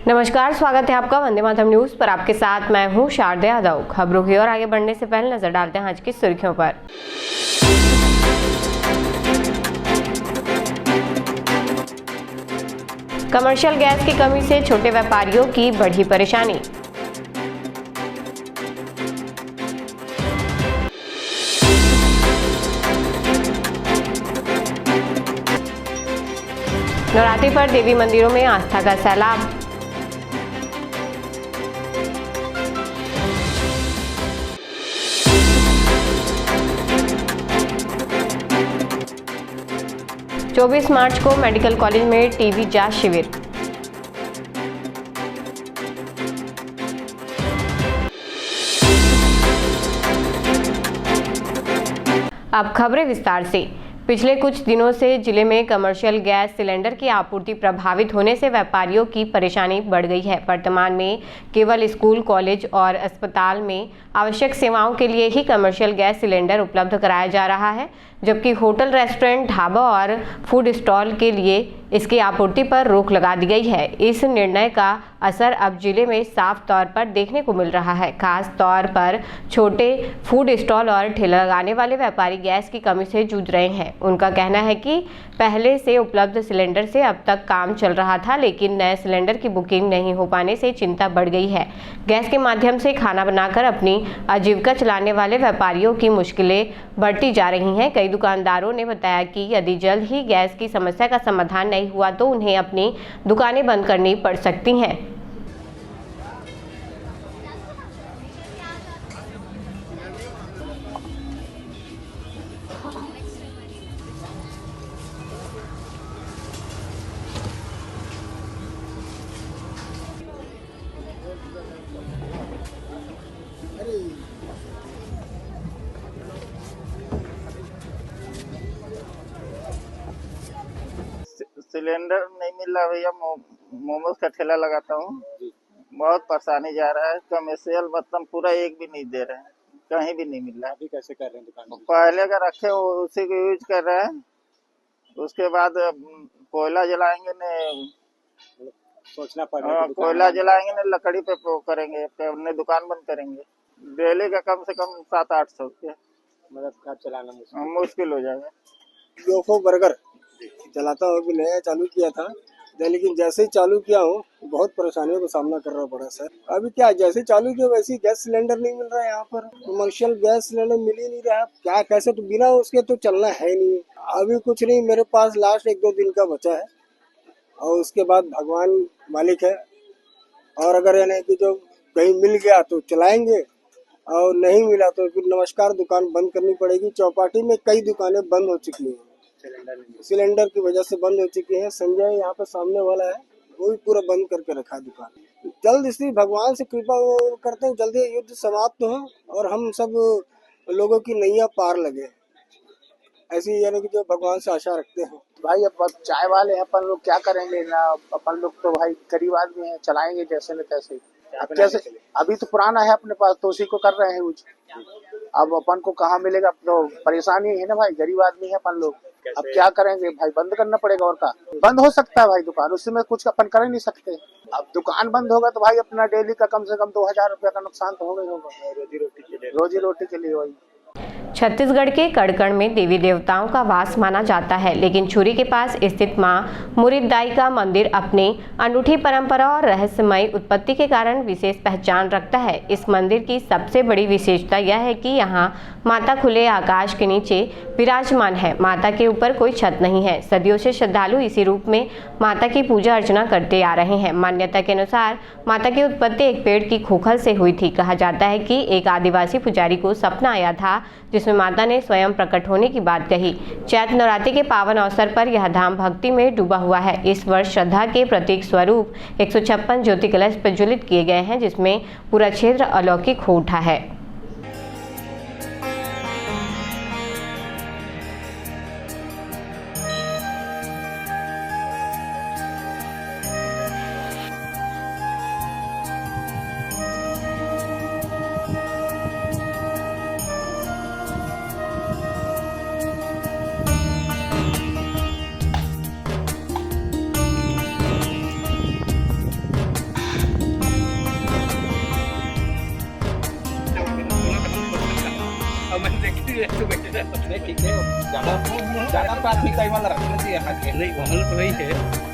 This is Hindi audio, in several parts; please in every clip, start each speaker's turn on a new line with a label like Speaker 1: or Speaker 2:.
Speaker 1: नमस्कार, स्वागत है आपका वंदे मातरम न्यूज पर। आपके साथ मैं हूं शारदा यादव। खबरों की ओर आगे बढ़ने से पहले नजर डालते हैं आज की सुर्खियों पर। कमर्शियल गैस की कमी से छोटे व्यापारियों की बढ़ी परेशानी। नवरात्रि पर देवी मंदिरों में आस्था का सैलाब। चौबीस मार्च को मेडिकल कॉलेज में टीबी जांच शिविर। अब खबरें विस्तार से। पिछले कुछ दिनों से जिले में कमर्शियल गैस सिलेंडर की आपूर्ति प्रभावित होने से व्यापारियों की परेशानी बढ़ गई है। वर्तमान में केवल स्कूल, कॉलेज और अस्पताल में आवश्यक सेवाओं के लिए ही कमर्शियल गैस सिलेंडर उपलब्ध कराया जा रहा है, जबकि होटल, रेस्टोरेंट, ढाबा और फूड स्टॉल के लिए इसकी आपूर्ति पर रोक लगा दी गई है। इस निर्णय का असर अब जिले में साफ तौर पर देखने को मिल रहा है। खास तौर पर छोटे फूड स्टॉल और ठेला लगाने वाले व्यापारी गैस की कमी से जूझ रहे हैं। उनका कहना है कि पहले से उपलब्ध सिलेंडर से अब तक काम चल रहा था, लेकिन नए सिलेंडर की बुकिंग नहीं हो पाने से चिंता बढ़ गई है। गैस के माध्यम से खाना बनाकर अपनी आजीविका चलाने वाले व्यापारियों की मुश्किलें बढ़ती जा रही हैं। कई दुकानदारों ने बताया कि यदि जल्द ही गैस की समस्या का समाधान नहीं हुआ तो उन्हें अपनी दुकानें बंद करनी पड़ सकती हैं।
Speaker 2: सिलेंडर नहीं मिल रहा भैया। मोमोज का ठेला लगाता हूँ, बहुत परेशानी जा रहा है। कमर्शियल मतलब पूरा एक भी नहीं दे रहे हैं, कहीं भी नहीं मिल रहा है।
Speaker 3: अभी कैसे कर रहे हैं दुकान में?
Speaker 2: पहले का रखे उसी को यूज कर रहे हैं, उसके बाद कोयला जलाएंगे ने
Speaker 3: सोचना पड़ रहा है।
Speaker 2: कोयला जलाएंगे ने लकड़ी पे करेंगे, अपने दुकान बंद करेंगे। डेली का कम से कम 700-800 रुपया,
Speaker 3: मतलब घर चलाना
Speaker 2: मुश्किल हो जाएगा।
Speaker 4: लोफो बर्गर चलाता हूँ, अभी नया चालू किया था, लेकिन जैसे ही चालू किया हूँ बहुत परेशानियों का सामना करना पड़ा सर। अभी क्या, जैसे चालू किया वैसे ही गैस सिलेंडर नहीं मिल रहा है। यहाँ पर कमर्शियल गैस सिलेंडर मिल ही नहीं रहा। क्या कैसे, तो बिना उसके तो चलना है नहीं। अभी कुछ नहीं, मेरे पास लास्ट 1-2 दिन का बचा है और उसके बाद भगवान मालिक है। और अगर यानी कि जो कहीं मिल गया तो चलाएंगे और नहीं मिला तो फिर नमस्कार, दुकान बंद करनी पड़ेगी। चौपाटी में कई दुकानें बंद हो चुकी हैं, सिलेंडर की वजह से बंद हो चुकी है। संजय यहाँ पे सामने वाला है, वो भी पूरा बंद करके रखा है दुकान। जल्द इसी भगवान से कृपा करते हैं, जल्दी युद्ध समाप्त हो और हम सब लोगों की नैया पार लगे, ऐसी यानी कि जो भगवान से आशा रखते हैं।
Speaker 3: भाई अब चाय वाले हैं अपन लोग, क्या करेंगे ना। अपन लोग तो भाई गरीब आदमी हैं, चलाएंगे जैसे न तैसे। अब कैसे, अभी तो पुराना है अपने पास तो उसी को कर रहे हैं यूज। अब अपन को कहाँ मिलेगा, तो परेशानी है ना भाई, गरीब आदमी है अपन लोग। अब क्या करेंगे भाई, बंद करना पड़ेगा। और का बंद हो सकता है भाई दुकान, उसमें कुछ अपन कर ही नहीं सकते। अब दुकान बंद होगा तो भाई अपना डेली का कम से कम 2000 रुपया का नुकसान तो होगा ही होगा, रोजी रोटी के लिए। वही
Speaker 1: छत्तीसगढ़ के कड़कड़ में देवी देवताओं का वास माना जाता है, लेकिन छुरी के पास स्थित मां मुरीदाई का मंदिर अपनी अनूठी परंपरा और रहस्यमय उत्पत्ति के कारण विशेष पहचान रखता है। इस मंदिर की सबसे बड़ी विशेषता यह है कि यहाँ माता खुले आकाश के नीचे विराजमान है। माता के ऊपर कोई छत नहीं है। सदियों से श्रद्धालु इसी रूप में माता की पूजा अर्चना करते आ रहे हैं। मान्यता के अनुसार माता की उत्पत्ति एक पेड़ की खोखल से हुई थी। कहा जाता है कि एक आदिवासी पुजारी को सपना आया था जिसमें माता ने स्वयं प्रकट होने की बात कही। चैत्र नवरात्रि के पावन अवसर पर यह धाम भक्ति में डूबा हुआ है। इस वर्ष श्रद्धा के प्रतीक स्वरूप 156 ज्योति कलश प्रज्वलित किए गए हैं, जिसमें पूरा क्षेत्र अलौकिक हो उठा है।
Speaker 5: नहीं ठीक है, ज़्यादा प्राथमिकता वाला रखना चाहिए यहाँ के। नहीं माहौल तो वही है।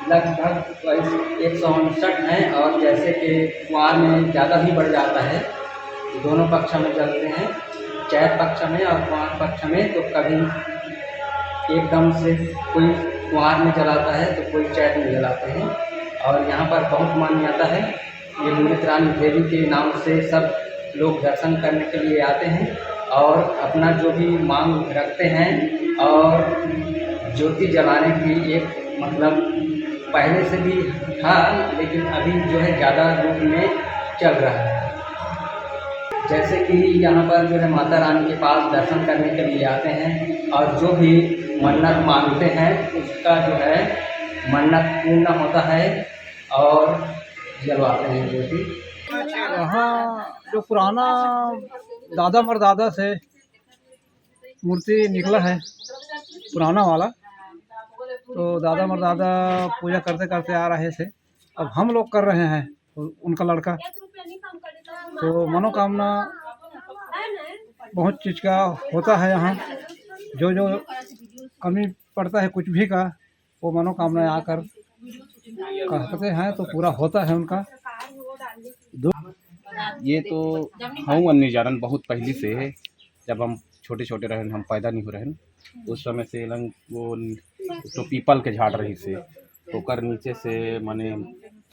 Speaker 6: लगभग 159 हैं और जैसे कि कुआर में ज़्यादा भी बढ़ जाता है, दोनों पक्ष में जलते हैं, चैत पक्ष में और कुआर पक्ष में। तो कभी एकदम से कोई कुआर में जलाता है तो कोई चैत में जलाते हैं। और यहाँ पर बहुत मान्यता है, ये मूर्ति रानी देवी के नाम से सब लोग दर्शन करने के लिए आते हैं और अपना जो भी मांग रखते हैं। और ज्योति जलाने की एक मतलब पहले से भी था, लेकिन अभी जो है ज़्यादा रूप में चल रहा है। जैसे कि यहाँ पर जो है माता रानी के पास दर्शन करने के लिए आते हैं और जो भी मन्नत मांगते हैं उसका जो है मन्नत पूर्ण होता है और जलवाते हैं ज्योति।
Speaker 7: यहाँ जो पुराना दादा मरदादा से मूर्ति निकला है, पुराना वाला, तो दादा मरदादा पूजा करते करते आ रहे थे, अब हम लोग कर रहे हैं, तो उनका लड़का। तो मनोकामना बहुत चीज़ का होता है यहाँ, जो जो कमी पड़ता है कुछ भी का, वो मनोकामना आकर कहते हैं तो पूरा होता है उनका।
Speaker 5: ये तो हम अन्य जानन बहुत पहले से है, जब हम छोटे छोटे रहन, हम पैदा नहीं हो रहन, उस समय से लंग वो तो पीपल के झाड़ रही से, ओकर नीचे से माने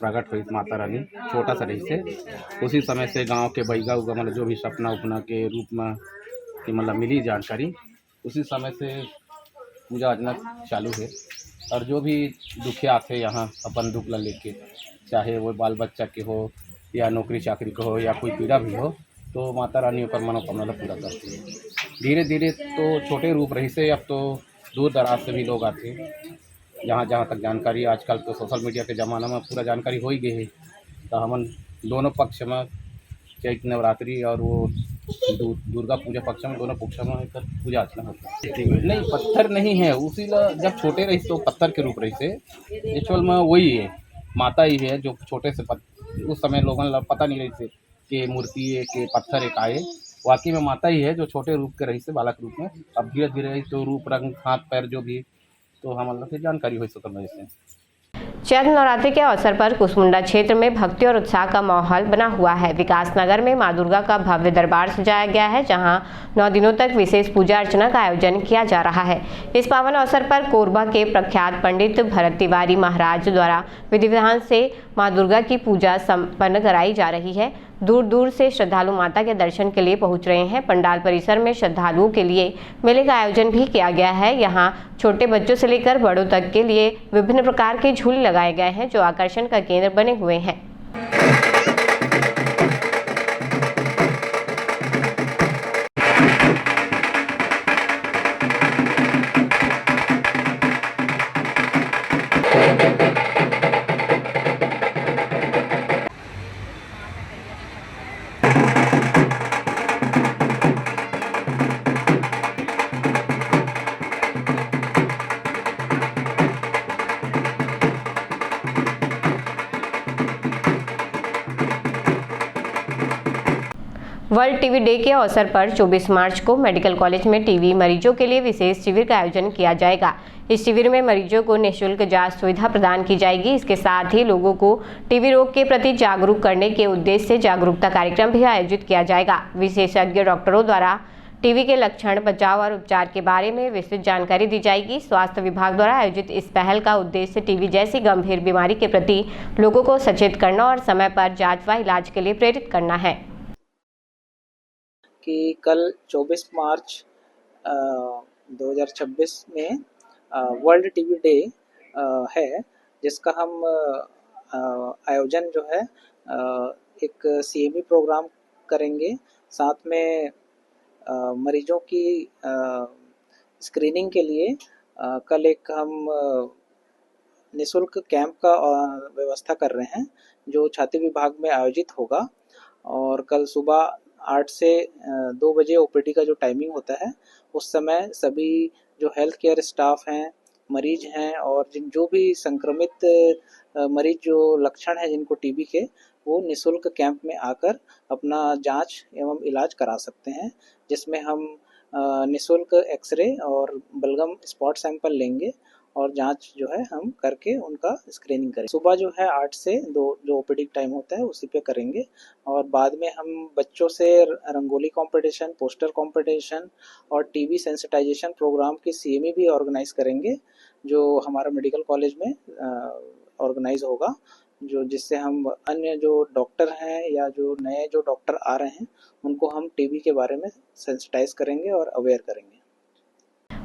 Speaker 5: प्रकट हुई माता रानी, छोटा सा रही से। उसी समय से गांव के बैगा उगा मतलब जो भी सपना उपना के रूप में कि मतलब मिली जानकारी, उसी समय से पूजा अर्चना चालू है। और जो भी दुखिया थे यहाँ अपन दुख ला लेके, चाहे वो बाल बच्चा के हो या नौकरी चाकरी के हो या कोई पीड़ा भी हो, तो माता रानी पर मनोकामना पूरा करती है। धीरे धीरे तो छोटे रूप रही से, अब तो दूर दराज से भी लोग आते हैं। जहाँ जहाँ तक जानकारी, आजकल तो सोशल मीडिया के ज़माना में पूरा जानकारी हो ही गई है। तो हमन दोनों पक्ष में, चैत नवरात्रि और वो दुर्गा पूजा पक्ष में, दोनों पक्ष में पूजा अर्चना होता है। नहीं पत्थर नहीं है, उसी जब छोटे रही तो पत्थर के रूप रही से, एक्चुअल में वही है, माता ही है जो छोटे से उस समय लोगों को पता नहीं रही थी कि मूर्ति है कि पत्थर एक आए, वाकई में माता ही है जो छोटे रूप के रही से, बालक रूप में। अब धीरे धीरे तो रूप रंग हाथ पैर जो भी, तो हम अल्लाह से जानकारी हो सकता है।
Speaker 1: चैत्र नवरात्रि के अवसर पर कुसमुंडा क्षेत्र में भक्ति और उत्साह का माहौल बना हुआ है। विकास नगर में मां दुर्गा का भव्य दरबार सजाया गया है, जहां 9 दिनों तक विशेष पूजा अर्चना का आयोजन किया जा रहा है। इस पावन अवसर पर कोरबा के प्रख्यात पंडित भरत तिवारी महाराज द्वारा विधि विधान से मां दुर्गा की पूजा संपन्न कराई जा रही है। दूर दूर से श्रद्धालु माता के दर्शन के लिए पहुंच रहे हैं। पंडाल परिसर में श्रद्धालुओं के लिए मेले का आयोजन भी किया गया है। यहां छोटे बच्चों से लेकर बड़ों तक के लिए विभिन्न प्रकार के झूले लगाए गए हैं, जो आकर्षण का केंद्र बने हुए हैं। वर्ल्ड टीबी डे के अवसर पर 24 मार्च को मेडिकल कॉलेज में टीबी मरीजों के लिए विशेष शिविर का आयोजन किया जाएगा। इस शिविर में मरीजों को निःशुल्क जांच सुविधा प्रदान की जाएगी। इसके साथ ही लोगों को टीबी रोग के प्रति जागरूक करने के उद्देश्य से जागरूकता कार्यक्रम भी आयोजित किया जाएगा। विशेषज्ञ डॉक्टरों द्वारा टीबी के लक्षण, बचाव और उपचार के बारे में विस्तृत जानकारी दी जाएगी। स्वास्थ्य विभाग द्वारा आयोजित इस पहल का उद्देश्य टीबी जैसी गंभीर बीमारी के प्रति लोगों को सचेत करना और समय पर जांच व इलाज के लिए प्रेरित करना है।
Speaker 8: कि कल 24 मार्च 2026 में वर्ल्ड टीबी डे है, जिसका हम आयोजन जो है एक CME प्रोग्राम करेंगे। साथ में मरीजों की स्क्रीनिंग के लिए कल एक हम निःशुल्क कैंप का व्यवस्था कर रहे हैं, जो छाती विभाग में आयोजित होगा। और कल सुबह 8 से 2 बजे OPD का जो टाइमिंग होता है, उस समय सभी जो हेल्थ केयर स्टाफ हैं, मरीज हैं और जो भी संक्रमित मरीज जो लक्षण है जिनको टीबी के, वो निःशुल्क कैंप में आकर अपना जांच एवं इलाज करा सकते हैं, जिसमें हम निःशुल्क एक्सरे और बलगम स्पॉट सैंपल लेंगे और जांच जो है हम करके उनका स्क्रीनिंग करेंगे। सुबह जो है 8 से 2 जो OPD टाइम होता है उसी पे करेंगे। और बाद में हम बच्चों से रंगोली कंपटीशन, पोस्टर कंपटीशन और टीबी सेंसिटाइजेशन प्रोग्राम की CME भी ऑर्गेनाइज करेंगे, जो हमारा मेडिकल कॉलेज में ऑर्गेनाइज होगा, जो जिससे हम अन्य जो डॉक्टर हैं या जो नए जो डॉक्टर आ रहे हैं उनको हम टीबी के बारे में सेंसिटाइज करेंगे और अवेयर करेंगे।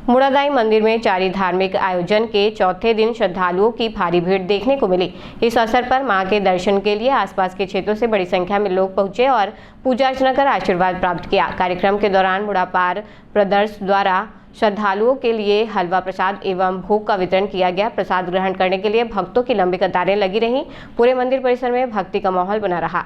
Speaker 1: मुड़ादाई मंदिर में जारी धार्मिक आयोजन के चौथे दिन श्रद्धालुओं की भारी भीड़ देखने को मिली। इस अवसर पर मां के दर्शन के लिए आसपास के क्षेत्रों से बड़ी संख्या में लोग पहुंचे और पूजा अर्चना कर आशीर्वाद प्राप्त किया। कार्यक्रम के दौरान मुड़ापार ब्रदर्स द्वारा श्रद्धालुओं के लिए हलवा प्रसाद एवं भोग का वितरण किया गया। प्रसाद ग्रहण करने के लिए भक्तों की लंबी कतारें लगी रहीं। पूरे मंदिर परिसर में भक्ति का माहौल बना रहा।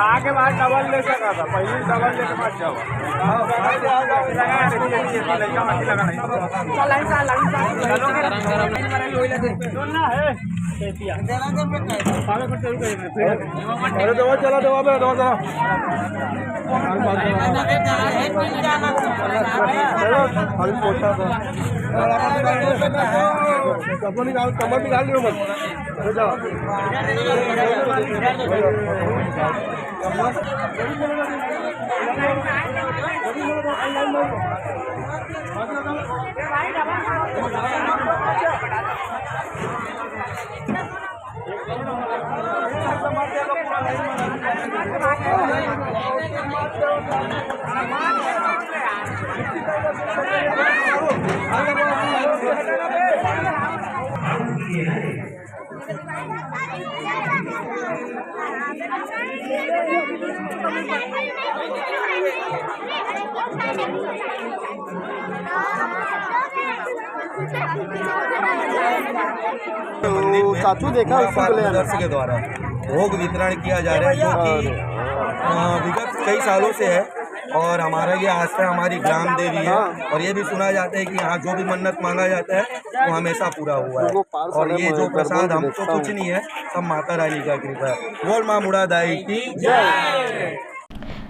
Speaker 4: आगे बार डबल ले सका था, पहले डबल लेके मत जाओ। अरे दवा चला दवा पे दवा चला खाली पोछा था कमर निकाल लियो मत अरे जाओ चाचू देखा
Speaker 9: सदस्य के द्वारा भोग वितरण किया जा रहा है, जो कि विगत कई सालों से है और हमारा ये आस्था हमारी ग्राम देवी है और ये भी सुना जाता है कि यहाँ जो भी मन्नत मांगा जाता है वो हमेशा पूरा हुआ है। और ये जो प्रसाद हम तो कुछ नहीं है, सब माता रानी का कृपा है। बोल मां मुरादाई की जय।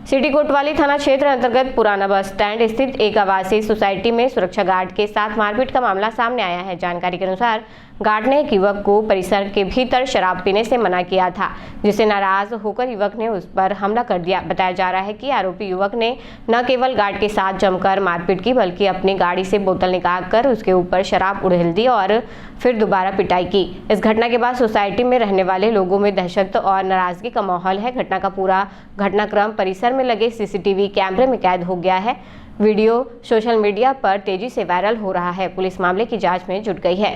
Speaker 1: सिटी कोतवाली थाना क्षेत्र अंतर्गत पुराना बस स्टैंड स्थित एक आवासीय सोसाइटी में सुरक्षा गार्ड के साथ मारपीट का मामला सामने आया है। जानकारी के अनुसार गार्ड ने एक युवक को परिसर के भीतर शराब पीने से मना किया था, जिससे नाराज होकर युवक ने उस पर हमला कर दिया। बताया जा रहा है कि आरोपी युवक ने न केवल गार्ड के साथ जमकर मारपीट की, बल्कि अपनी गाड़ी से बोतल निकालकर उसके ऊपर शराब उड़ेल दी और फिर दोबारा पिटाई की। इस घटना के बाद सोसाइटी में रहने वाले लोगों में दहशत और नाराजगी का माहौल है। घटना का पूरा घटनाक्रम परिसर में लगे सीसीटीवी कैमरे में कैद हो गया है। वीडियो सोशल मीडिया पर तेजी से वायरल हो रहा है। पुलिस मामले की जांच में जुट गई है।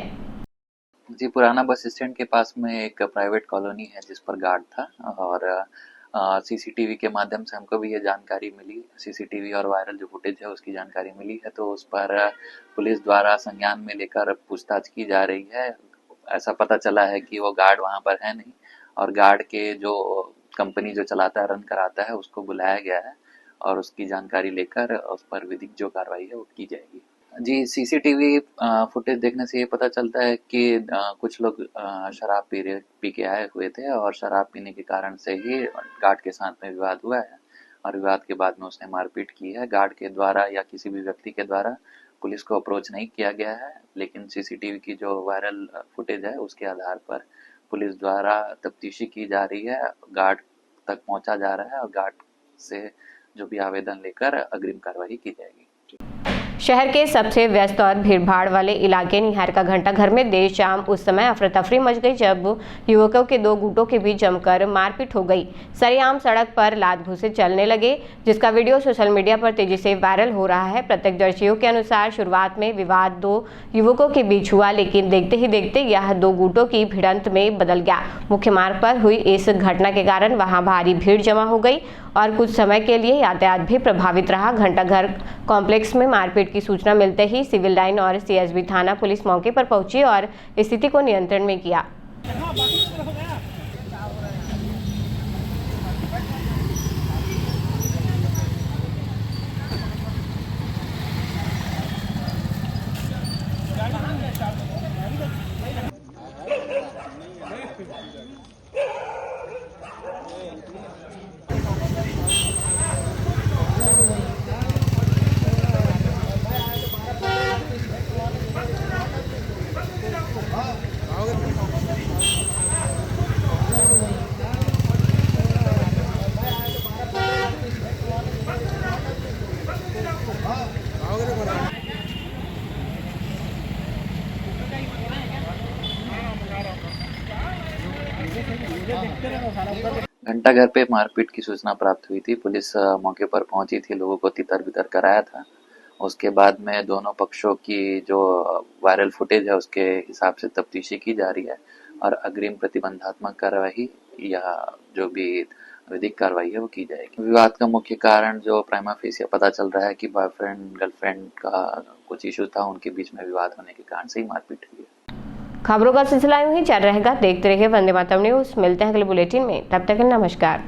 Speaker 10: जी, पुराना बस स्टैंड के पास में एक प्राइवेट कॉलोनी है जिस पर गार्ड था और सीसीटीवी के माध्यम से हमको भी ये जानकारी मिली, सीसीटीवी और वायरल जो फुटेज है उसकी जानकारी मिली है, तो उस पर पुलिस द्वारा संज्ञान में लेकर पूछताछ की जा रही है। ऐसा पता चला है कि वो गार्ड वहाँ पर है नहीं और गार्ड के जो कंपनी जो चलाता है, रन कराता है, उसको बुलाया गया है और उसकी जानकारी लेकर उस पर विधिक जो कार्रवाई है वो की जाएगी। जी, सीसीटीवी फुटेज देखने से ये पता चलता है कि कुछ लोग शराब पी के आए हुए थे और शराब पीने के कारण से ही गार्ड के साथ में विवाद हुआ है और विवाद के बाद में उसने मारपीट की है। गार्ड के द्वारा या किसी भी व्यक्ति के द्वारा पुलिस को अप्रोच नहीं किया गया है, लेकिन सीसीटीवी की जो वायरल फुटेज है उसके आधार पर पुलिस द्वारा तफ्तीशी की जा रही है, गार्ड तक पहुंचा जा रहा है और गार्ड से जो भी आवेदन लेकर अग्रिम कार्रवाई की जाएगी।
Speaker 1: शहर के सबसे व्यस्त और भीड़भाड़ वाले इलाके निहार का घंटा घर में देर शाम उस समय अफरा तफरी मच गई जब युवकों के दो गुटों के बीच जमकर मारपीट हो गई। सरेआम सड़क पर लात घूंसे चलने लगे, जिसका वीडियो सोशल मीडिया पर तेजी से वायरल हो रहा है। प्रत्यक्षदर्शियों के अनुसार शुरुआत में विवाद दो युवकों के बीच हुआ, लेकिन देखते ही देखते यह दो गुटों की भिड़ंत में बदल गया। मुख्य मार्ग पर हुई इस घटना के कारण वहां भारी भीड़ जमा हो गई और कुछ समय के लिए यातायात भी प्रभावित रहा। घंटाघर कॉम्प्लेक्स में मारपीट की सूचना मिलते ही सिविल लाइन और सीएसबी थाना पुलिस मौके पर पहुंची और स्थिति को नियंत्रण में किया।
Speaker 10: घंटाघर पे मारपीट की सूचना प्राप्त हुई थी। पुलिस मौके पर पहुंची थी, लोगों को तितर बितर कराया था। उसके बाद में दोनों पक्षों की जो वायरल फुटेज है उसके हिसाब से तफ्तीशी की जा रही है और अग्रिम प्रतिबंधात्मक कार्रवाई या जो भी विधिक कार्रवाई है वो की जाएगी। विवाद का मुख्य कारण जो प्राइमा फेसिया पता चल रहा है कि बॉयफ्रेंड गर्लफ्रेंड का कुछ इशू था, उनके बीच में विवाद होने के कारण से ही मारपीट हुई है।
Speaker 1: खबरों का सिलसिला यूं ही चल रहेगा। देखते रहिए वंदे मातरम न्यूज। मिलते हैं अगले बुलेटिन में, तब तक नमस्कार।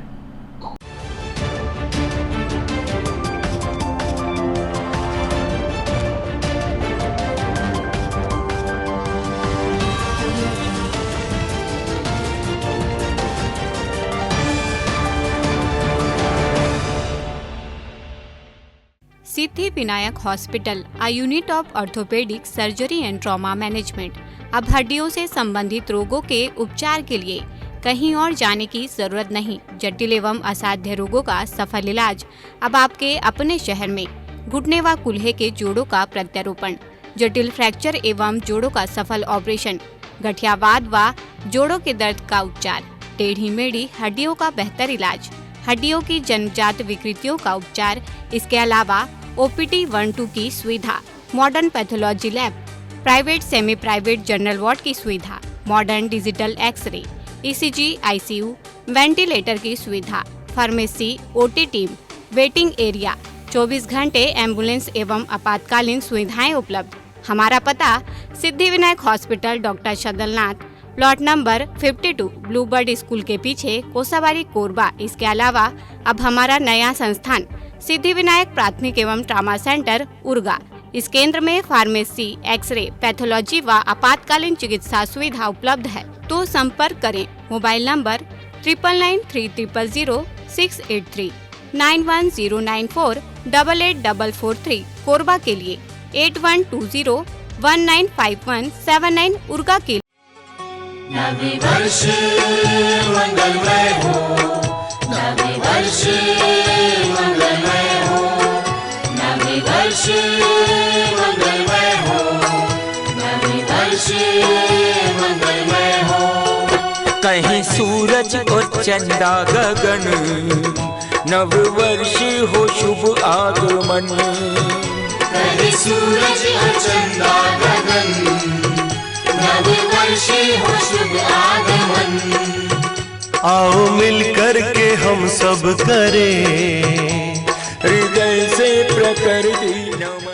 Speaker 11: Siddhi Vinayak hospital, a unit of orthopaedic surgery and trauma management. अब हड्डियों से संबंधित रोगों के उपचार के लिए कहीं और जाने की जरूरत नहीं। जटिल एवं असाध्य रोगों का सफल इलाज अब आपके अपने शहर में। घुटने व कूल्हे के जोड़ों का प्रत्यारोपण, जटिल फ्रैक्चर एवं जोड़ों का सफल ऑपरेशन, गठियावाद व जोड़ों के दर्द का उपचार, टेढ़ी मेढ़ी हड्डियों का बेहतर इलाज, हड्डियों की जन्मजात विकृतियों का उपचार। इसके अलावा OPD 1-2 की सुविधा, modern pathology lab, private semi private general ward की सुविधा, modern digital x ray, ECG, ICU, ventilator की सुविधा, pharmacy, OT team, waiting area, 24 घंटे एम्बुलेंस एवं आपातकालीन सुविधाएं उपलब्ध। हमारा पता Siddhi Vinayak hospital, doctor Shadalnath, plot number 52, Bluebird school के पीछे, कोसाबारी, कोरबा। इसके अलावा अब हमारा नया संस्थान सिद्धि विनायक प्राथमिक एवं ट्रामा सेंटर, उर्गा। इस केंद्र में फार्मेसी, एक्सरे, पैथोलॉजी व आपातकालीन चिकित्सा सुविधा उपलब्ध है। तो संपर्क करें। मोबाइल नंबर 9993000683, 9109488443, कोरबा के लिए 8120195179, उर्गा के लिए।
Speaker 12: नववर्ष मंगलमय हो, नववर्ष मंगलमय हो, नववर्ष मंगलमय हो, नववर्ष मंगलमय हो।
Speaker 13: कहीं सूरज और चंदा गगन, नववर्ष हो शुभ आगमन।
Speaker 12: कहीं सूरज और चंदा गगन, नववर्ष हो शुभ आगमन।
Speaker 14: आओ मिलकर के हम सब करें
Speaker 13: हृदय से प्रकृति नमन।